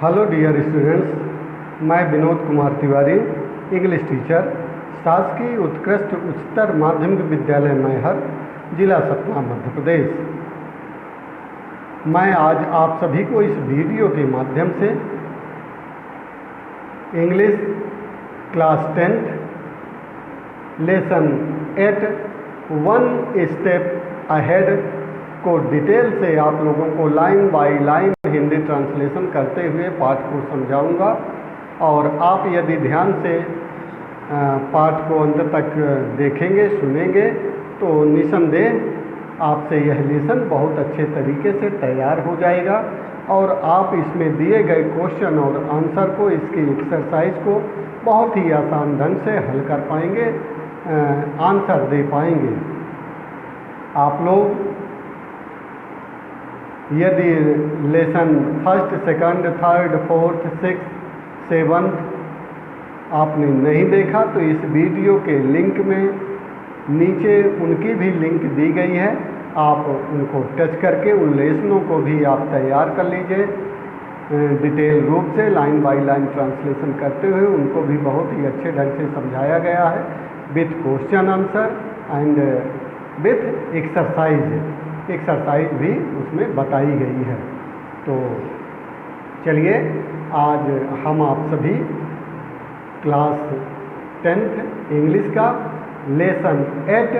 Hello dear students, मैं Vinod Kumar Tiwari, English teacher, शासकीय उत्कृष्ट उच्चतर माध्यमिक विद्यालय मैहर, जिला सतना, मध्य प्रदेश। मैं आज आप सभी को इस वीडियो के माध्यम से English class 10 lesson 8 one step ahead को डिटेल से आप लोगों को line by line Hindi translation करते हुए पाठ को समझाऊंगा। और आप यदि ध्यान से पाठ को अंत तक देखेंगे, सुनेंगे, तो निसंदेह आपसे यह लेसन बहुत अच्छे तरीके से तैयार हो जाएगा और आप इसमें दिए गए क्वेश्चन और आंसर को, इसकी एक्सरसाइज को बहुत ही आसान ढंग से हल कर पाएंगे, आंसर दे पाएंगे। आप लोग यदि lesson first, second, third, fourth, six, seventh आपने नहीं देखा तो इस वीडियो के लिंक में नीचे उनकी भी लिंक दी गई है। आप उनको टच करके उन लेसनों को भी आप तैयार कर लीजिए डिटेल रूप से, लाइन बाय लाइन ट्रांसलेशन करते हुए। उनको भी बहुत ही अच्छे ढंग से समझाया गया है with question answer and with exercise भी उसमें बताई गई है। तो चलिए आज हम आप सभी क्लास 10th इंग्लिश का लेसन 8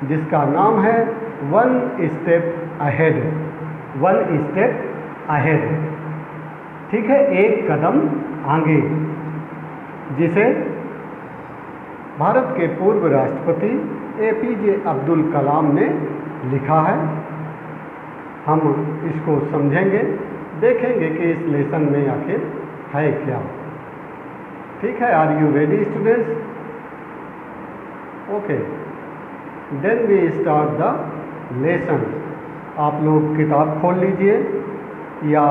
जिसका नाम है वन स्टेप अहेड, ठीक है, एक कदम आगे, जिसे भारत के पूर्व राष्ट्रपति APJ अब्दुल कलाम ने लिखा है। हम इसको समझेंगे, देखेंगे कि इस लेसन में आखिर है क्या। ठीक है, are you ready students? Okay, then we start the lesson. आप लोग किताब खोल लीजिए या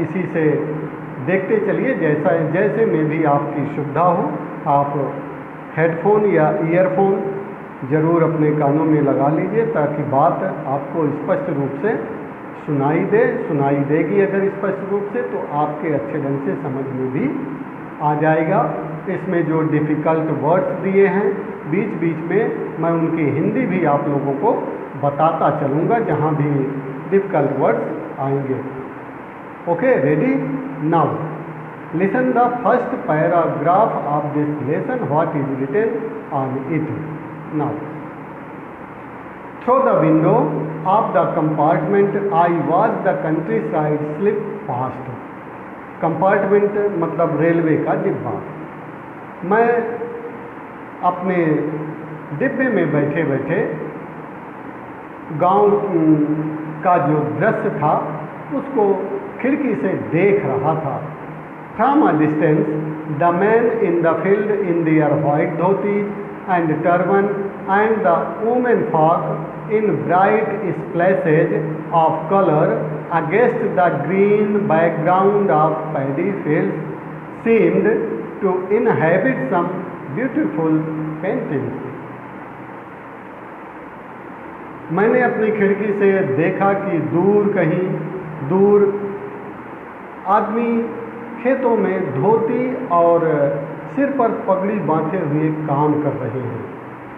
इसी से देखते चलिए, जैसे में भी आपकी सुविधा हो। आप हेडफोन या ईयरफोन ज़रूर अपने कानों में लगा लीजिए ताकि बात आपको स्पष्ट रूप से सुनाई देगी। अगर स्पष्ट रूप से तो आपके अच्छे ढंग से समझ में भी आ जाएगा। इसमें जो डिफ़िकल्ट वर्ड्स दिए हैं बीच बीच में मैं उनकी हिंदी भी आप लोगों को बताता चलूँगा जहाँ भी डिफ़िकल्ट वर्ड्स आएंगे। Okay, ready? Now listen the first paragraph of this lesson, what is written on it. Now, through the window of the compartment, I watched the countryside slip past. Compartment मतलब railway का डिब्बा। मैं अपने डिब्बे में बैठे बैठे गांव का जो दृश्य था उसको खिड़की से देख रहा था। From a distance, the men in the field in their white dhotis and turban and the women folk in bright splashes of color against the green background of paddy fields seemed to inhabit some beautiful paintings. मैंने अपनी खिड़की से देखा कि कहीं दूर आदमी खेतों में धोती और सिर पर पगड़ी बांधे हुए काम कर रहे हैं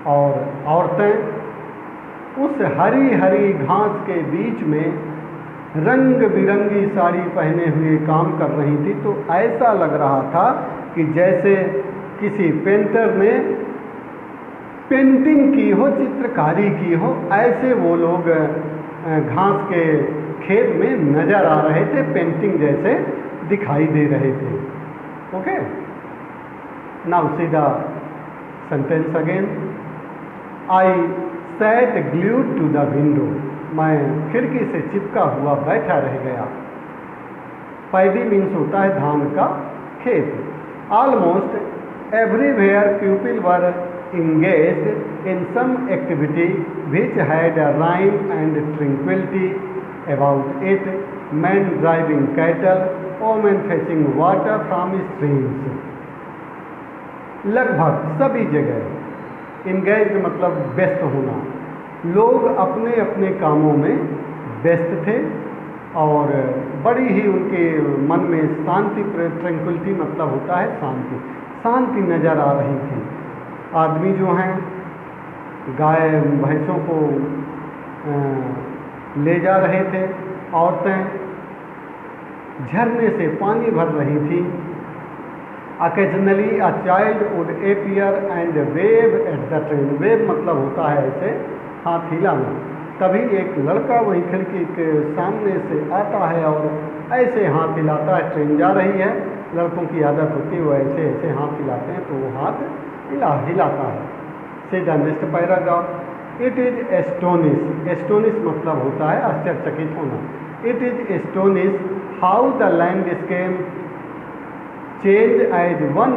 और औरतें उस हरी हरी घास के बीच में रंग बिरंगी साड़ी पहने हुए काम कर रही थी। तो ऐसा लग रहा था कि जैसे किसी पेंटर ने पेंटिंग की हो, चित्रकारी की हो, ऐसे वो लोग घास के खेत में नज़र आ रहे थे, पेंटिंग जैसे दिखाई दे रहे थे। Okay, now see the sentence again. I sat glued to the window. मैं खिड़की से चिपका हुआ बैठा रह गया। पैडी मीन्स होता है धान का खेत। Almost everywhere people were engaged in some activity which had a rhyme and tranquility about it. Men driving cattle, women fetching water from streams. लगभग सभी जगह इंगेज मतलब व्यस्त होना, लोग अपने अपने कामों में व्यस्त थे और बड़ी ही उनके मन में शांति, ट्रैंक्विलिटी मतलब होता है शांति, शांति नज़र आ रही थी। आदमी जो हैं गाय भैंसों को ले जा रहे थे, औरतें झरने से पानी भर रही थी। Occasionally a child would appear and wave at the train. Wave मतलब होता है ऐसे हाथ हिलाना। तभी एक लड़का वही खिड़की के सामने से आता है और ऐसे हाथ हिलाता है। ट्रेन जा रही है, लड़कों की आदत होती है वो ऐसे ऐसे हाथ हिलाते हैं, तो वो हाथ हिलाता है। See the next paragraph, it is astonish. Astonish मतलब होता है आश्चर्यचकित होना। It is astonish how the landscape change as one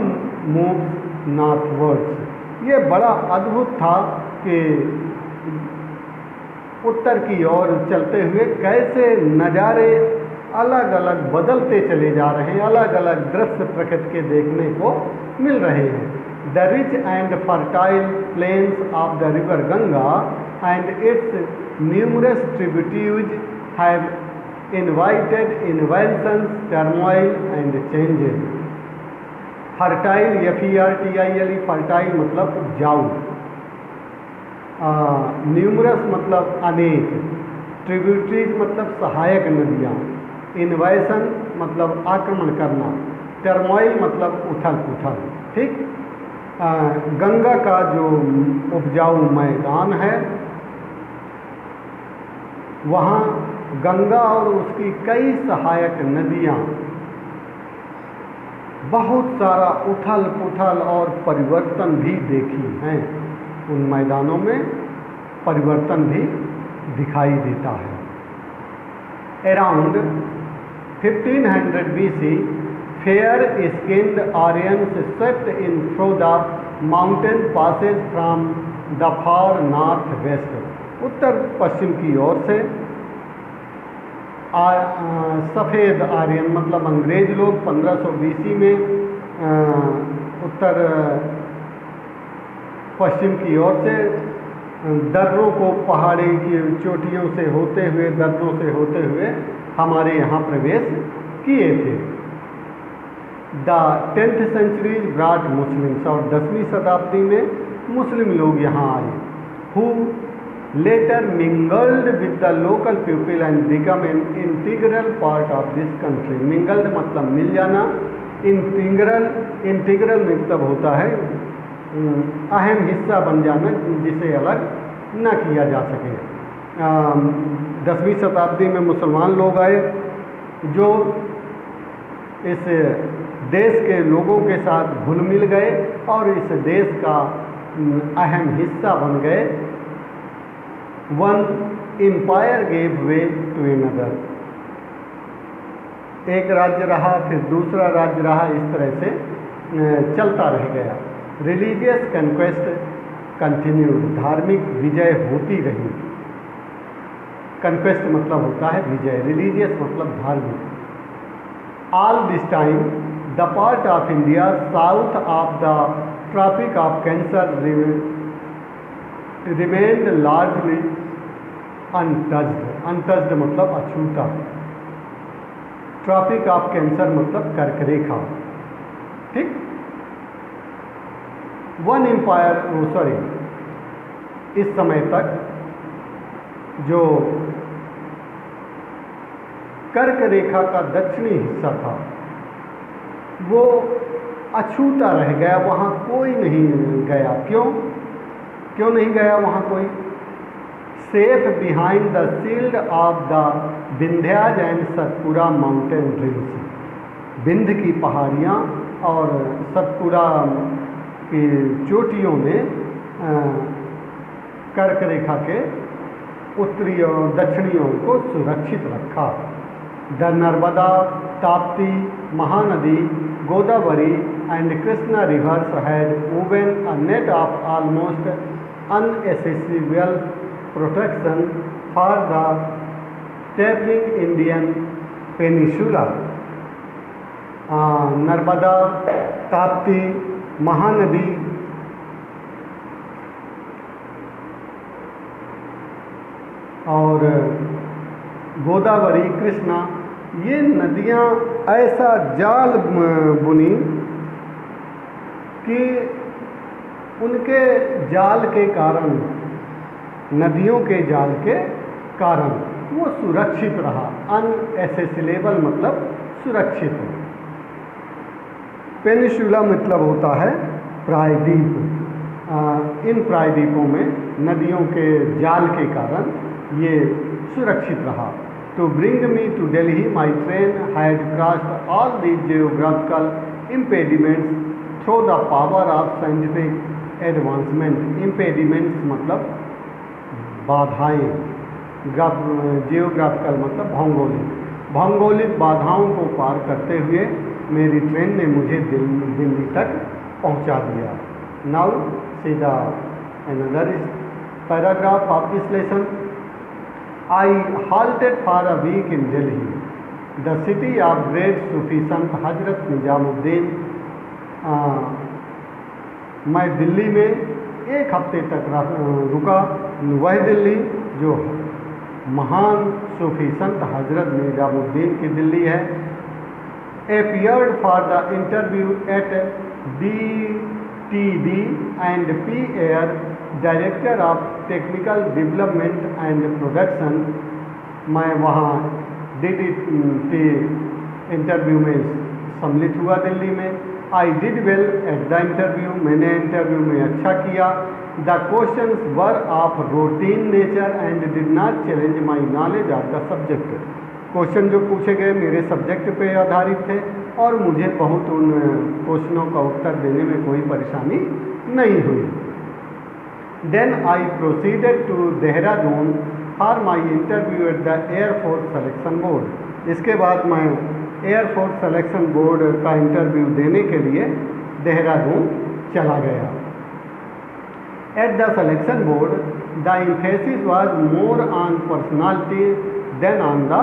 moves northwards. ये बड़ा अद्भुत था कि उत्तर की ओर चलते हुए कैसे नज़ारे अलग अलग बदलते चले जा रहे हैं, अलग अलग दृश्य प्रकृति के देखने को मिल रहे हैं। The rich and fertile planes of the river Ganga and it's numerous tributaries have invited inventions, turmoil and changes. Fertile, FERTILE, fertile मतलब उपजाऊ, न्यूमरस मतलब अनेक, ट्रिब्यूटरीज मतलब सहायक नदियाँ, इन्वेशन मतलब आक्रमण करना, टर्मोइल मतलब उथल पुथल। ठीक, गंगा का जो उपजाऊ मैदान है वहाँ गंगा और उसकी कई सहायक नदियाँ बहुत सारा उथल पुथल और परिवर्तन भी देखी हैं। उन मैदानों में परिवर्तन भी दिखाई देता है। Around 1500 BC, fair skinned Aryans swept in through the mountain passes from the far north west. उत्तर पश्चिम की ओर से सफ़ेद आर्यन मतलब अंग्रेज लोग 1500 BC में उत्तर पश्चिम की ओर से दर्रों को पहाड़ी की चोटियों से होते हुए, दर्रों से होते हुए हमारे यहाँ प्रवेश किए थे। The 10th century brought Muslims, और 10वीं शताब्दी में मुस्लिम लोग यहाँ आए। Who later mingled with the local people and become an integral part of this country. mingled मतलब मिल जाना, इंटीग्रल मतलब होता है अहम हिस्सा बन जाना जिसे अलग न किया जा सके। 10वीं शताब्दी में मुसलमान लोग आए जो इस देश के लोगों के साथ घुल मिल गए और इस देश का अहम हिस्सा बन गए। One empire gave way to another, एक राज्य रहा फिर दूसरा राज्य रहा, इस तरह से चलता रह गया। रिलीजियस कन्क्वेस्ट कंटिन्यूड, धार्मिक विजय होती रही। कन्क्वेस्ट मतलब होता है विजय, रिलीजियस मतलब धार्मिक। All this time the part of India south of the tropic of cancer remained largely untouched. untouched मतलब अछूता। ट्रॉपिक ऑफ कैंसर मतलब कर्क रेखा। ठीक, वन एम्पायर, इस समय तक जो कर्क रेखा का दक्षिणी हिस्सा था वो अछूता रह गया, वहाँ कोई नहीं गया। क्यों नहीं गया वहाँ कोई? Safe behind the shield of the Vindhyas and Satpura mountain range. Vindhya की पहाड़ियाँ और सतपुरा की चोटियों में कर्क रेखा के उत्तरी और दक्षिणियों को सुरक्षित रखा। The Narmada, Tapti, Mahanadi, Godavari and Krishna rivers had woven a net of almost inaccessible protection for the tapering Indian peninsula. Narmada, Tapti, Mahanadi और गोदावरी, कृष्णा, ये नदियाँ ऐसा जाल बुनी कि उनके जाल के कारण, नदियों के जाल के कारण वो सुरक्षित रहा। अनएसेसिलेबल मतलब सुरक्षित। पेनिनसुला मतलब होता है प्रायद्वीप। इन प्रायद्वीपों में नदियों के जाल के कारण ये सुरक्षित रहा। To bring me to Delhi my train had crossed all these geographical impediments through the power of scientific advancement. Impediments मतलब बाधाएं, जियोग्राफिकल मतलब भौगोलिक बाधाओं को पार करते हुए मेरी ट्रेन ने मुझे दिल्ली तक पहुंचा दिया। Now see the another paragraph of this lesson. I halted for a week in Delhi, the city of great Sufi Sant Hazrat Nizamuddin। मैं दिल्ली में एक हफ्ते तक रुका। वह दिल्ली जो महान सूफी संत हजरत निजामुद्दीन की दिल्ली है। Appeared for the interview at DTD and PR, director of technical development and production. मैं वहाँ DTT इंटरव्यू में सम्मिलित हुआ दिल्ली में। I did well at the interview, मैंने इंटरव्यू में अच्छा किया। The questions were of routine nature and did not challenge my knowledge of the subject. Question जो पूछे गए मेरे सब्जेक्ट पे आधारित थे और मुझे बहुत उन क्वेश्चनों का उत्तर देने में कोई परेशानी नहीं हुई। Then I proceeded to Dehradun for my interview at the Air Force Selection Board। इसके बाद मैं एयर फोर्स सिलेक्शन बोर्ड का इंटरव्यू देने के लिए देहरादून चला गया। At the selection board, the emphasis was more on personality than on the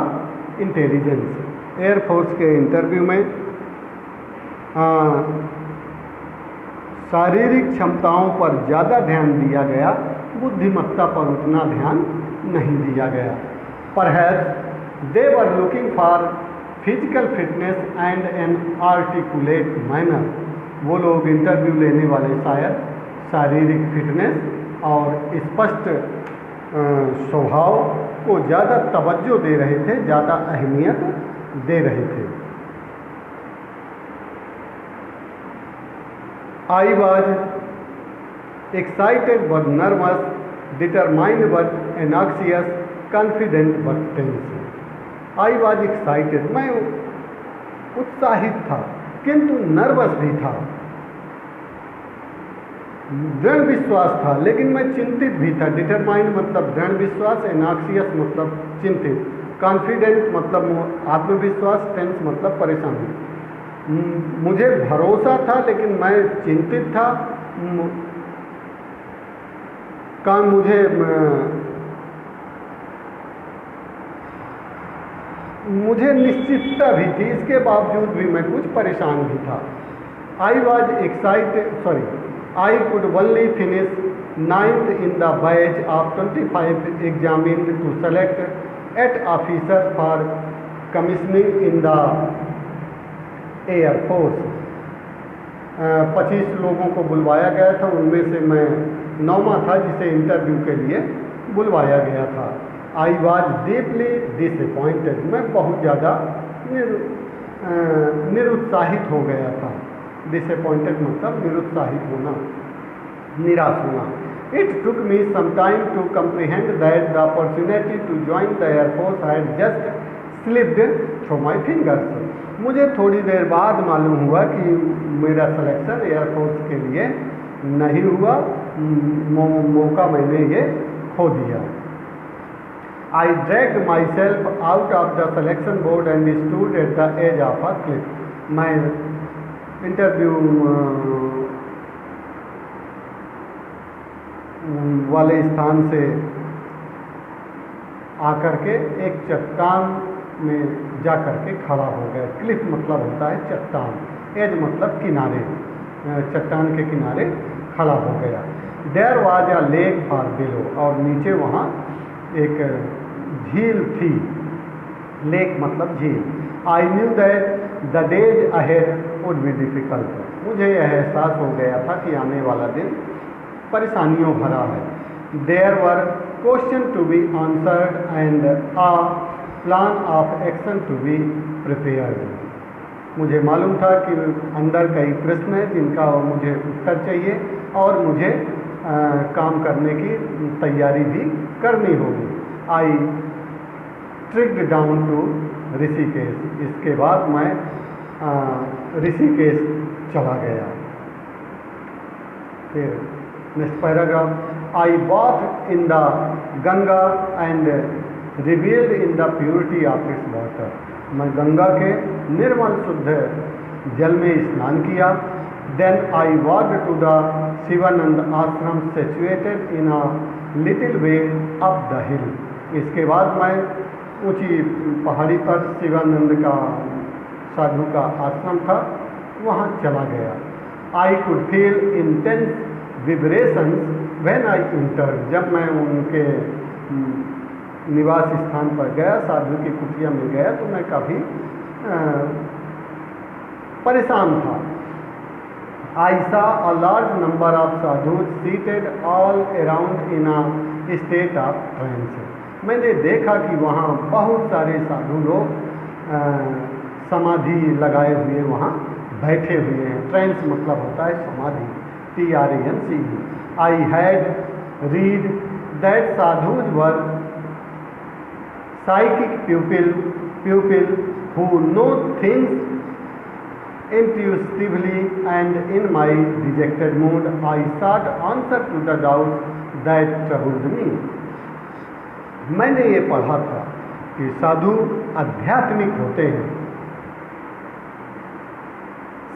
intelligence। Air force के इंटरव्यू में शारीरिक क्षमताओं पर ज़्यादा ध्यान दिया गया, बुद्धिमत्ता पर उतना ध्यान नहीं दिया गया। Perhaps they were looking for physical fitness and an articulate manner। वो लोग इंटरव्यू लेने वाले शायद शारीरिक फिटनेस और स्पष्ट स्वभाव को ज़्यादा तवज्जो दे रहे थे, ज़्यादा अहमियत दे रहे थे। I was excited but nervous, determined but anxious, confident but tense। I was excited, मैं उत्साहित था किंतु नर्वस भी था। दृढ़ विश्वास था लेकिन मैं चिंतित भी था। डिटरमाइंड मतलब दृढ़ विश्वास, एनाक्सियस मतलब चिंतित, कॉन्फिडेंट मतलब आत्मविश्वास, टेंस मतलब परेशानी। मुझे भरोसा था लेकिन मैं चिंतित था। मुझे निश्चितता भी थी, इसके बावजूद भी मैं कुछ परेशान भी था। I was excited, I could only finish 9th in the batch of 25 examined to select 8 officers for commissioning in the air force. 25 लोगों को बुलवाया गया था, उनमें से मैं 9वां था जिसे इंटरव्यू के लिए बुलवाया गया था। आई वॉज डीपली डिसअपॉइंटेड, मैं बहुत ज़्यादा निरुत्साहित हो गया था। डिसअपॉइंटेड मतलब निरुत्साहित होना, निराश होना। It took me some time to comprehend that the opportunity to join the air force had just slipped through my fingers. मुझे थोड़ी देर बाद मालूम हुआ कि मेरा सिलेक्शन एयरफोर्स के लिए नहीं हुआ, मौका मैंने ये खो दिया। I dragged myself out of the selection board and stood at the edge of a cliff. मैं इंटरव्यू वाले स्थान से आकर के एक चट्टान में जा कर के खड़ा हो गया। क्लिफ मतलब होता है चट्टान, एज मतलब किनारे, चट्टान के किनारे खड़ा हो गया। There was a lake far below, और नीचे वहाँ एक झील थी लेक मतलब झील। I knew that the days ahead would be difficult. मुझे यह एहसास हो गया था कि आने वाला दिन परेशानियों भरा है। There were question to be answered and a plan of action to be prepared. मुझे मालूम था कि अंदर कई प्रश्न हैं जिनका मुझे उत्तर चाहिए और मुझे काम करने की तैयारी भी करनी होगी। I trekked down to Rishikesh. इसके बाद मैं ऋषिकेश चला गया। फिर next paragraph, I bathed in the Ganga and revelled in the purity of its water. मैं गंगा के निर्मल शुद्ध जल में स्नान किया। Then I walked to the Sivananda ashram situated in a little way up the hill. इसके बाद मैं ऊंची पहाड़ी पर शिवानंद का साधु का आश्रम था, वहाँ चला गया। I could feel intense vibrations when I entered. जब मैं उनके निवास स्थान पर गया, साधु की कुटिया में गया, तो मैं काफ़ी परेशान था। I saw a large number of sadhu seated all around in a state of trance. मैंने देखा कि वहाँ बहुत सारे साधु लोग समाधि लगाए हुए वहाँ बैठे हुए हैं। ट्रांस मतलब होता है समाधि, TRANCE। I had read that sadhus were psychic pupil who know things intuitively, and in my dejected mood I sought answer to the doubts that troubled me. मैंने ये पढ़ा था कि साधु आध्यात्मिक होते हैं।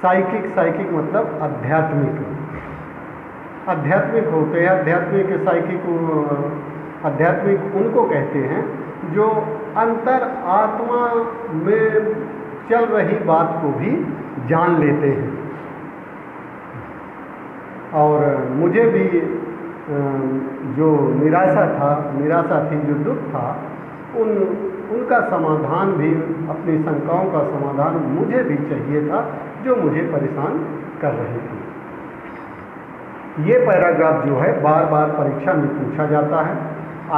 साइकिक मतलब आध्यात्मिक होते हैं। आध्यात्मिक उनको कहते हैं जो अंतर आत्मा में चल रही बात को भी जान लेते हैं। और मुझे भी जो निराशा थी, जो दुख था, उनका समाधान भी, अपनी शंकाओं का समाधान मुझे भी चाहिए था, जो मुझे परेशान कर रही थी। ये पैराग्राफ जो है बार बार परीक्षा में पूछा जाता है,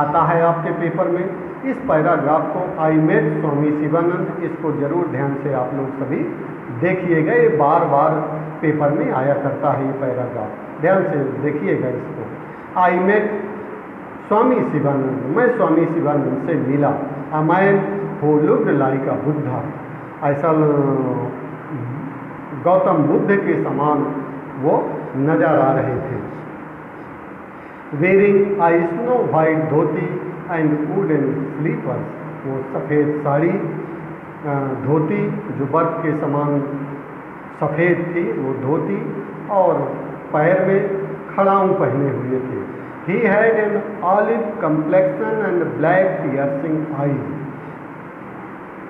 आता है आपके पेपर में। इस पैराग्राफ को आई मेट स्वामी शिवानंद, इसको जरूर ध्यान से आप लोग सभी देखिएगा। ये बार बार पेपर में आया करता है ये पैराग्राफ, ध्यान से देखिएगा इसको। आई मेट स्वामी शिवानंद, मैं स्वामी शिवानंद से मिला। A man who looked like a Buddha, ऐसा गौतम बुद्ध के समान वो नजर आ रहे थे। Wearing a snow white dhoti and wooden slippers, वो सफ़ेद साड़ी, धोती जो बर्फ के समान सफ़ेद थी, वो धोती, और पैर में खड़ाऊँ पहने हुए थे। He had an olive complexion and black piercing eyes,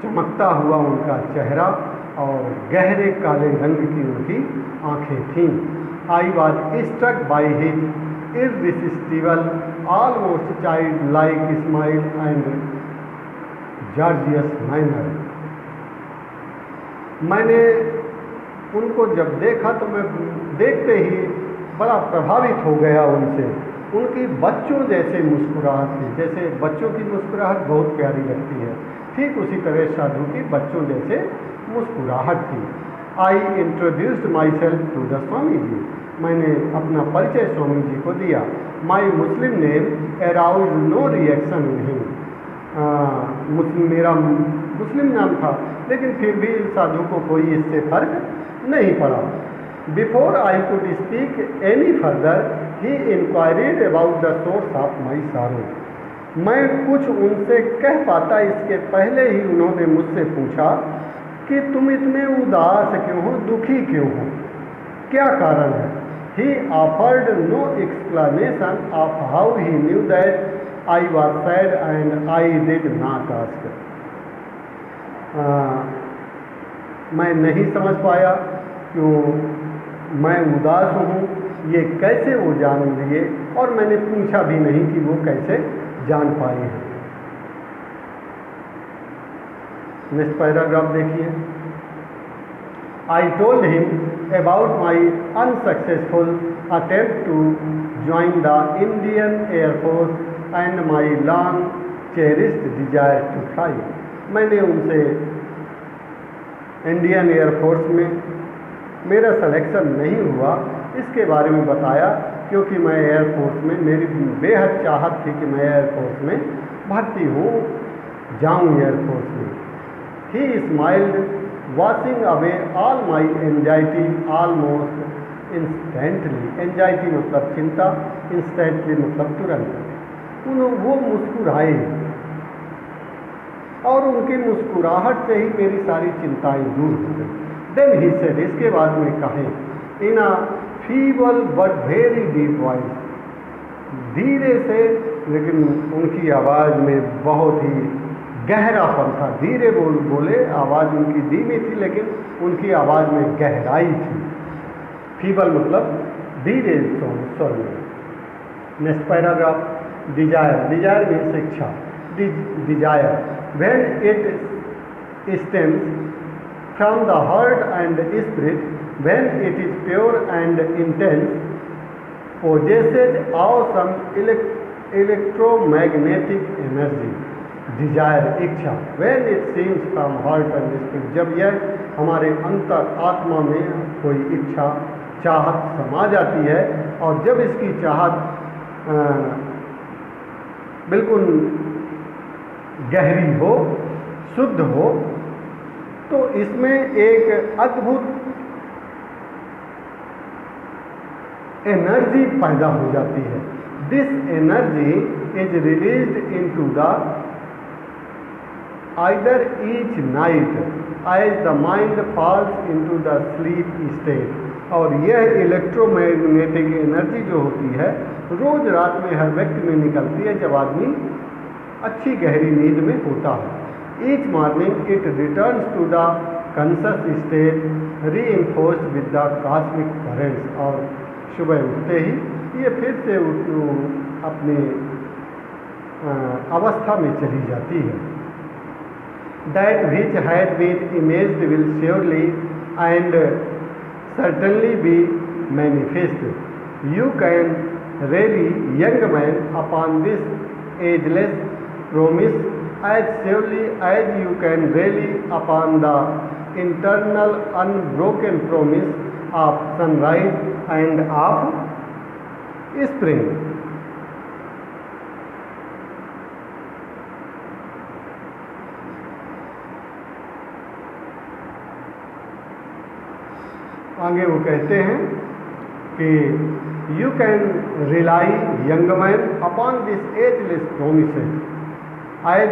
चमकता हुआ उनका चेहरा और गहरे काले रंग की उनकी आँखें थीं। I was struck by his irresistible, almost childlike smile and gorgeous manner. मैंने उनको जब देखा तो मैं देखते ही बड़ा प्रभावित हो गया उनसे। उनकी बच्चों जैसे मुस्कुराहट थी, जैसे बच्चों की मुस्कुराहट बहुत प्यारी लगती है, ठीक उसी तरह साधु की बच्चों जैसे मुस्कुराहट थी। I introduced myself to the Swami ji, मैंने अपना परिचय स्वामी जी को दिया। My Muslim name aroused no reaction in him, मेरा मुस्लिम नाम था, लेकिन फिर भी साधु को कोई इससे फर्क नहीं पड़ा। Before I could speak any further he inquired about the source of my sorrow. मैं कुछ उनसे कह पाता इसके पहले ही उन्होंने मुझसे पूछा कि तुम इतने उदास क्यों हो, दुखी क्यों हो, क्या कारण है। He offered no explanation of how he knew that I was sad and I did not ask. मैं नहीं समझ पाया क्यों मैं उदास हूँ, ये कैसे वो जान लिए, और मैंने पूछा भी नहीं कि वो कैसे जान पाए हैं। नेक्स्ट पैराग्राफ देखिए। I told him about my unsuccessful attempt to join the Indian air force and my long cherished desire to fly. मैंने उनसे इंडियन एयरफोर्स में मेरा सिलेक्शन नहीं हुआ इसके बारे में बताया, क्योंकि मैं एयरफोर्स में, मेरी बेहद चाहत थी कि मैं एयरफोर्स में भर्ती जाऊँ एयरफोर्स में। ही smiled washing away all my anxiety almost instantly. Anxiety मतलब चिंता, इंस्टेंटली मतलब तुरंत। वो मुस्कुराए और उनकी मुस्कुराहट से ही मेरी सारी चिंताएं दूर हो गई। देन ही सेड, इसके बाद में कहें, in a feeble but very deep voice, धीरे से लेकिन उनकी आवाज़ में बहुत ही गहरापन था। धीरे बोले, आवाज़ उनकी धीमी थी लेकिन उनकी आवाज़ में गहराई थी। फीबल मतलब धीरे स्वर में। Next paragraph, desire. Desire means इच्छा। Desire when it stems from the heart and spirit, when it is pure and intense, possesses awesome electromagnetic energy. Desire, इच्छा, when it stems from heart and spirit, जब यह हमारे अंतर आत्मा में कोई इच्छा, चाहत समा जाती है और जब इसकी चाहत बिल्कुल गहरी हो, शुद्ध हो, तो इसमें एक अद्भुत एनर्जी पैदा हो जाती है। This energy is released into the ether each night as the mind falls into the sleep state. और यह इलेक्ट्रोमैग्नेटिक एनर्जी जो होती है रोज रात में हर व्यक्ति में निकलती है जब आदमी अच्छी गहरी नींद में होता है। Each morning it returns to the conscious state reinforced with the cosmic currents. और सुबह उठते ही ये फिर से अपनी अवस्था में चली जाती है। That which had been imaged will surely and certainly be manifest. You can rely young man upon this ageless promise as surely as you can rely upon the internal unbroken promise of sunrise and of spring. आगे वो कहते हैं कि you can rely young man upon this ageless promises as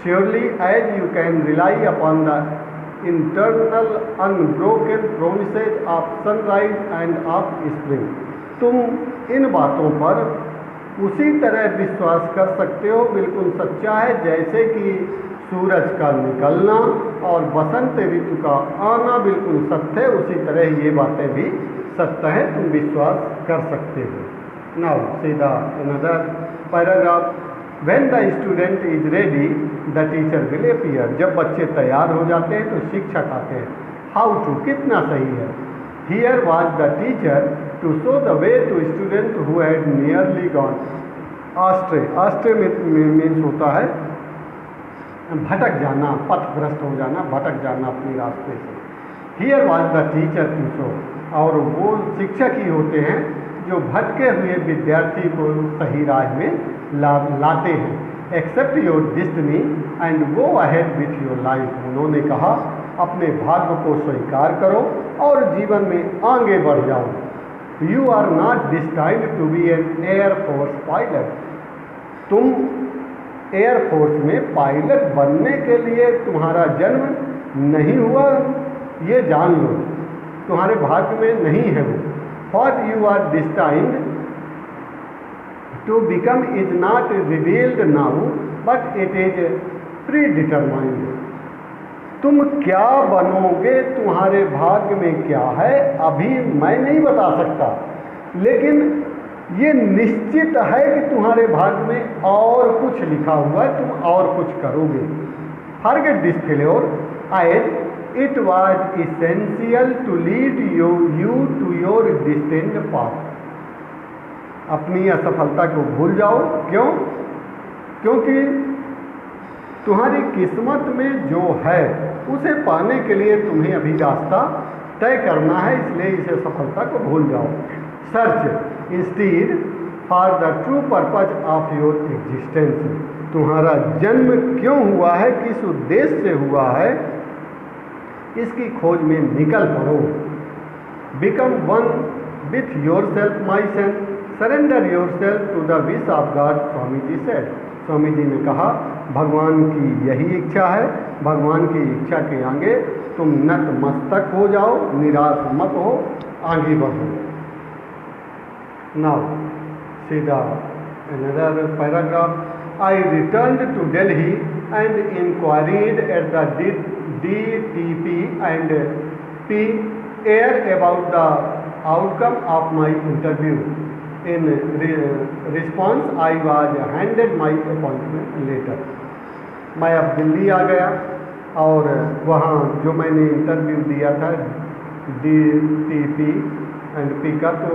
surely as you can rely upon the internal unbroken promises of sunrise and of spring. तुम इन बातों पर उसी तरह विश्वास कर सकते हो, बिल्कुल सच्चा है, जैसे कि सूरज का निकलना और बसंत ऋतु का आना बिल्कुल सत्य है, उसी तरह ये बातें भी सत्य है, तुम विश्वास कर सकते हो। नाउ सीधा another paragraph. When the student is ready, the teacher will appear. जब बच्चे तैयार हो जाते हैं तो शिक्षक आते हैं। How to, कितना सही है। Here was the teacher to show the way to student who had nearly gone astray. Astray means होता है भटक जाना, पथभ्रष्ट हो जाना, भटक जाना अपने रास्ते से। Here was the teacher to show, और वो शिक्षक ही होते हैं जो भटके हुए विद्यार्थी को सही राह में लाते हैं। Accept your destiny and go ahead with your life. उन्होंने कहा अपने भाग्य को स्वीकार करो और जीवन में आगे बढ़ जाओ। You are not destined to be an air force pilot. तुम एयरफोर्स में पायलट बनने के लिए तुम्हारा जन्म नहीं हुआ, ये जान लो, तुम्हारे भाग्य में नहीं है वो। What you are destined to become is not revealed now, but it is predetermined. तुम क्या बनोगे, तुम्हारे भाग्य में क्या है, अभी मैं नहीं बता सकता, लेकिन ये निश्चित है कि तुम्हारे भाग्य में और कुछ लिखा हुआ है, तुम और कुछ करोगे। forget this failure as it was essential to lead you to your destined path. अपनी असफलता को भूल जाओ। क्यों? क्योंकि तुम्हारी किस्मत में जो है उसे पाने के लिए तुम्हें अभी रास्ता तय करना है, इसलिए इस असफलता को भूल जाओ। Search instead for the true purpose of your existence. तुम्हारा जन्म क्यों हुआ है, किस उद्देश्य से हुआ है, इसकी खोज में निकल पड़ो। Become one with yourself my son, surrender yourself to the wish of God, Swami ji said. Swami ji ने कहा भगवान की यही इच्छा है, भगवान की इच्छा के आगे तुम नतमस्तक हो जाओ, निराश मत हो, आगे बढ़ो। नाउ सीधा another paragraph. I returned to Delhi and inquired at the DTP and P air about the outcome of my interview. In response, I was handed my appointment letter. मैं अब दिल्ली आ गया और वहाँ जो मैंने इंटरव्यू दिया था DTP एंड पी का, तो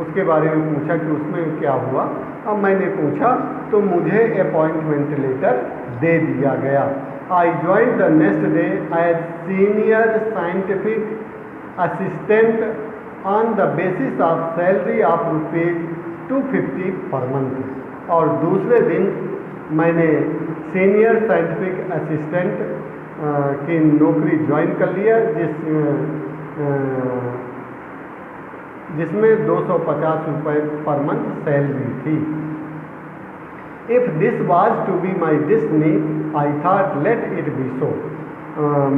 उसके बारे में पूछा कि उसमें क्या हुआ। अब मैंने पूछा तो मुझे अपॉइंटमेंट लेटर दे दिया गया। I join the next day as senior scientific assistant on the basis of salary of ₹250 per month. और दूसरे दिन मैंने सीनियर साइंटिफिक असिस्टेंट की नौकरी ज्वाइन कर लिया, जिसमें 250 रुपये पर मंथ सैलरी थी। If this was to be my destiny I thought let it be so.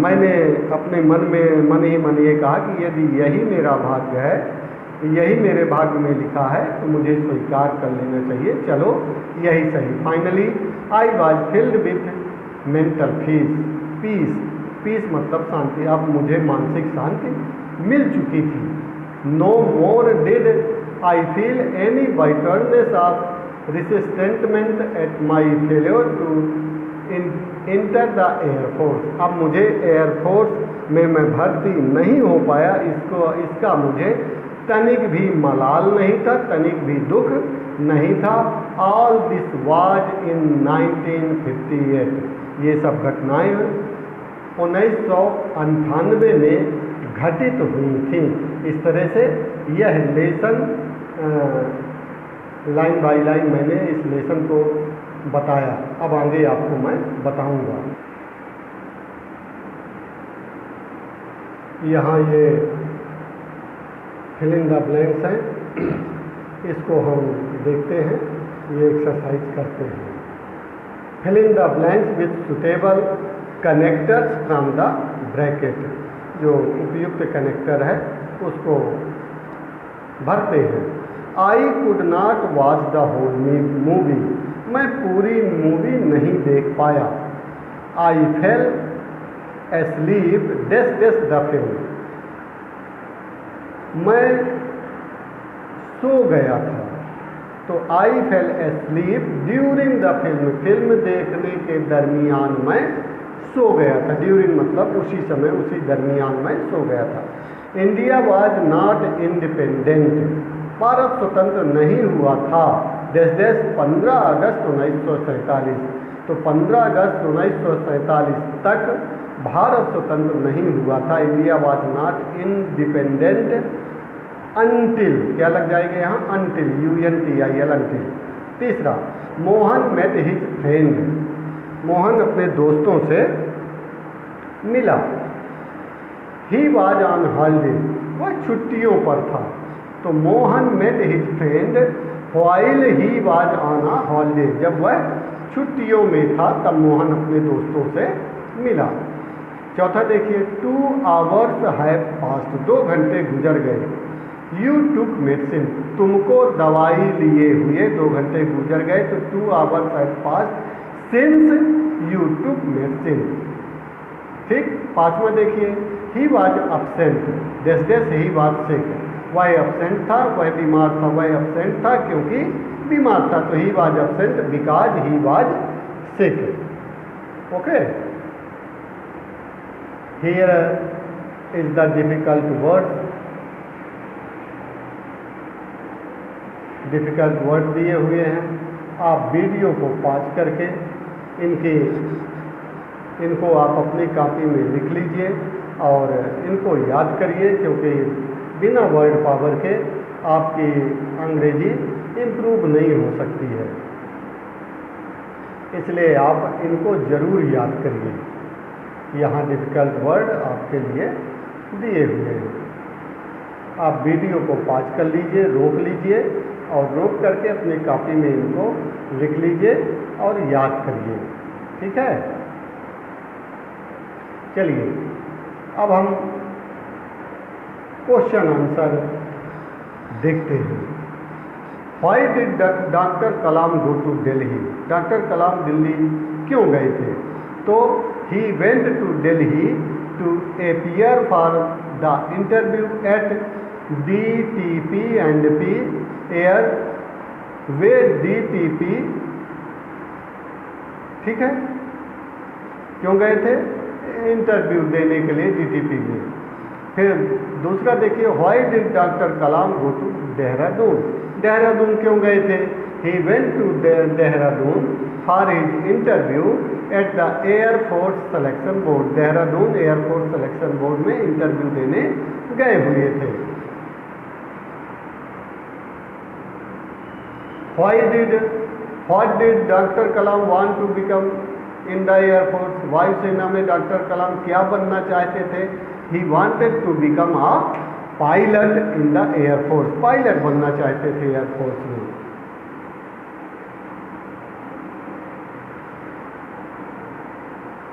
मैंने अपने मन ही मन ये कहा कि यदि यही मेरा भाग्य है, यही मेरे भाग्य में लिखा है, तो मुझे स्वीकार कर लेना चाहिए, चलो यही सही। Finally I was filled with mental peace. Peace मतलब शांति। अब मुझे मानसिक शांति मिल चुकी थी। No more did I feel any bitterness of resentment at my failure to enter the Air Force. अब मुझे एयर फोर्स में मैं भर्ती नहीं हो पाया, इसका मुझे तनिक भी मलाल नहीं था, तनिक भी दुख नहीं था। All this was in 1958. ये सब घटनाएं 1998 में घटित हुई थी। इस तरह से यह लेसन लाइन बाय लाइन मैंने इस लेसन को बताया। अब आगे आपको मैं बताऊंगा। यहाँ ये फिल इन द ब्लैंक्स हैं, इसको हम देखते हैं, ये एक्सरसाइज करते हैं। Fill in the blanks with suitable connectors from the bracket. जो उपयुक्त कनेक्टर है उसको भरते हैं। I could not watch the whole movie. मैं पूरी मूवी नहीं देख पाया। आई फेल एस्लीप डेस द फिल्म। मैं सो गया था। तो I fell asleep during the film. Film देखने के दरमियान मैं सो गया था। ड्यूरिंग मतलब उसी समय, उसी दरमियान में सो गया था। India was not independent. Bharat स्वतंत्र नहीं हुआ था। देश 15 अगस्त 1947। तो 15 अगस्त 1947 तक भारत स्वतंत्र नहीं हुआ था। India was not independent until, क्या लग जाएगा यहाँ, अंटिल, UNTIL, अंटिल। तीसरा, Mohan met his friend. Mohan अपने दोस्तों से मिला। ही वाज ऑन हॉलीडे, वह छुट्टियों पर था। तो Mohan met his friend while he was on a holiday. जब वह छुट्टियों में था तब मोहन अपने दोस्तों से मिला। चौथा देखिए, 2 hours हैव पास्ड। 2 घंटे गुजर गए। You took medicine. तुमको दवाई लिए हुए 2 घंटे गुजर गए। तो 2 hours have passed since you took medicine. ठीक। पांचवा देखिए, ही वॉज अपसेंट। देश ही वॉज सिक। वह अपसेंट था, वह बीमार था। वह अपसेंट था क्योंकि बीमार था। तो he was absent because he was sick. Okay. Here is the difficult words. Difficult word दिए हुए हैं। आप वीडियो को पॉज करके इनको आप अपनी कॉपी में लिख लीजिए और इनको याद करिए, क्योंकि बिना वर्ड पावर के आपकी अंग्रेजी इम्प्रूव नहीं हो सकती है। इसलिए आप इनको ज़रूर याद करिए। यहाँ डिफ़िकल्ट वर्ड आपके लिए दिए हुए हैं। आप वीडियो को पॉज कर लीजिए, रोक लीजिए और रोक करके अपनी कॉपी में इनको लिख लीजिए और याद करिए। ठीक है, चलिए अब हम क्वेश्चन आंसर देखते हैं। Why did doctor Kalam go to Delhi? Doctor Kalam Delhi क्यों गए थे? तो he went to Delhi to appear for the interview at DTP&P air वे DTP, ठीक है, क्यों गए थे? इंटरव्यू देने के लिए DTP में। फिर दूसरा देखिए, why did doctor Kalam go to Dehradun? Dehradun क्यों गए थे? He went to Dehradun for his interview at the air force selection board. Dehradun air force selection board में इंटरव्यू देने गए हुए थे। What did Dr. Kalam want to become in the Air Force? वायुसेना में डॉक्टर कलाम क्या बनना चाहते थे? He wanted to become a pilot in the Air Force. Pilot बनना चाहते थे एयर फोर्स में।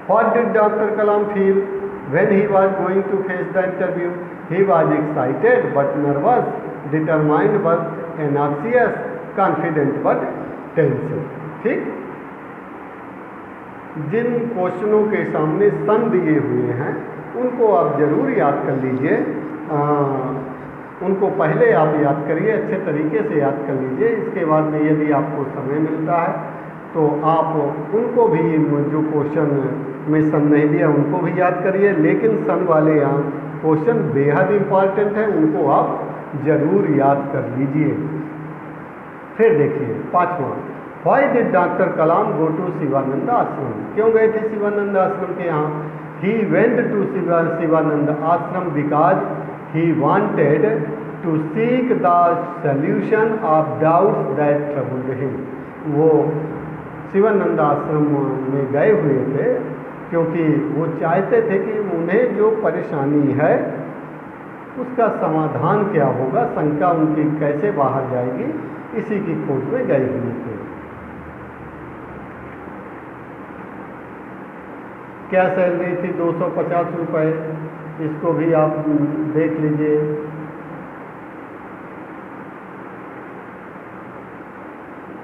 What did Dr. Kalam feel when he was going to face the interview? He was excited but nervous, determined but anxious, confident but tense। ठीक, जिन क्वेश्चनों के सामने सन दिए हुए हैं उनको आप जरूर याद कर लीजिए। उनको पहले आप याद करिए, अच्छे तरीके से याद कर लीजिए। इसके बाद में यदि आपको समय मिलता है तो आप उनको भी, जो क्वेश्चन में सन नहीं दिया उनको भी याद करिए, लेकिन सन वाले यहाँ क्वेश्चन बेहद इम्पॉर्टेंट है, उनको आप जरूर याद कर लीजिए। फिर देखिए पांचवा, why did doctor Kalam go to Shivanand Ashram? क्यों गए थे शिवानंद आश्रम के यहाँ? ही went to Shivanand Ashram because he wanted to seek the solution of doubts that troubled him. वो शिवानंद आश्रम में गए हुए थे क्योंकि वो चाहते थे कि उन्हें जो परेशानी है उसका समाधान क्या होगा, शंका उनकी कैसे बाहर जाएगी, इसी की खोज में गए हुए थे। क्या सैलरी थी? 250 रुपये। इसको भी आप देख लीजिए।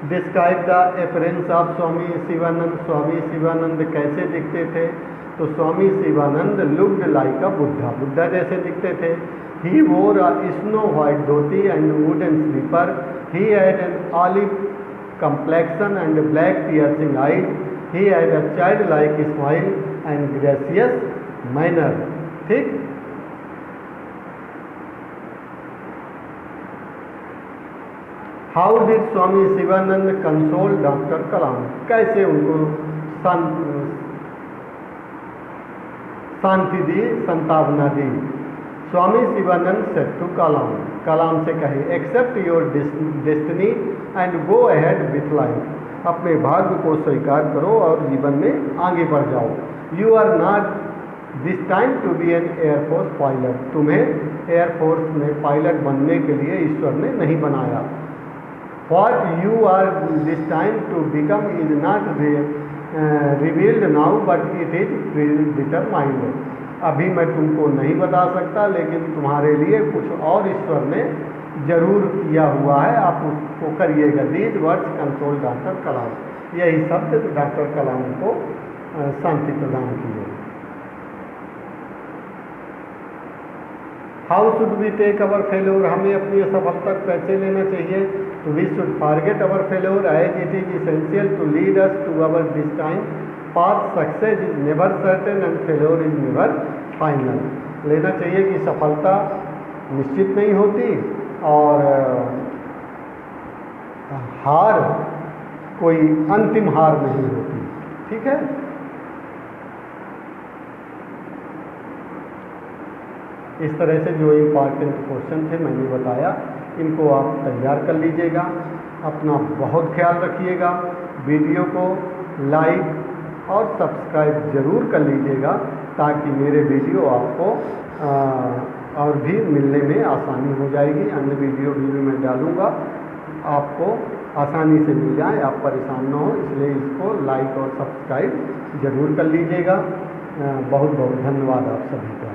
Describe the appearance of Swami Sivananda. Swami Sivananda कैसे दिखते थे? तो Swami Sivananda looked like a Buddha, Buddha जैसे दिखते थे। He wore a snow white dhoti and wooden slipper. He had an olive complexion and black piercing eyes. He had a childlike smile and gracious manner. ठीक, How did Swami Shivanand console doctor Kalam? कैसे उनको शांति दी, संतावना दी? स्वामी शिवानंद सेड टू कलाम, कलाम से कहे, accept your destiny and go ahead with life. अपने भाग्य को स्वीकार करो और जीवन में आगे बढ़ जाओ। You are not destined to be an air force pilot. तुम्हें एयरफोर्स में पायलट बनने के लिए ईश्वर ने नहीं बनाया। What you are destined to become is not revealed now but it is determined. अभी मैं तुमको नहीं बता सकता, लेकिन तुम्हारे लिए कुछ और ईश्वर ने जरूर किया हुआ है, आप उसको करिएगा। These words console doctor Kalam. यही शब्द डॉक्टर कलाम को शांति प्रदान किए। How should we take our failure? हमें अपनी असफलता कैसे लेना चाहिए? तो we should forget our failure as it is essential to lead us to our destine path success is never certain and failure is never final. लेना चाहिए कि सफलता निश्चित नहीं होती और हार कोई अंतिम हार नहीं होती। ठीक है, इस तरह से जो इम्पॉर्टेंट क्वेश्चन थे मैंने बताया, इनको आप तैयार कर लीजिएगा। अपना बहुत ख्याल रखिएगा। वीडियो को लाइक और सब्सक्राइब ज़रूर कर लीजिएगा ताकि मेरे वीडियो आपको और भी मिलने में आसानी हो जाएगी। अन्य वीडियो भी मैं डालूँगा, आपको आसानी से मिल जाए, आप परेशान ना हो। इसलिए इसको लाइक और सब्सक्राइब ज़रूर कर लीजिएगा। बहुत बहुत धन्यवाद आप सभी का।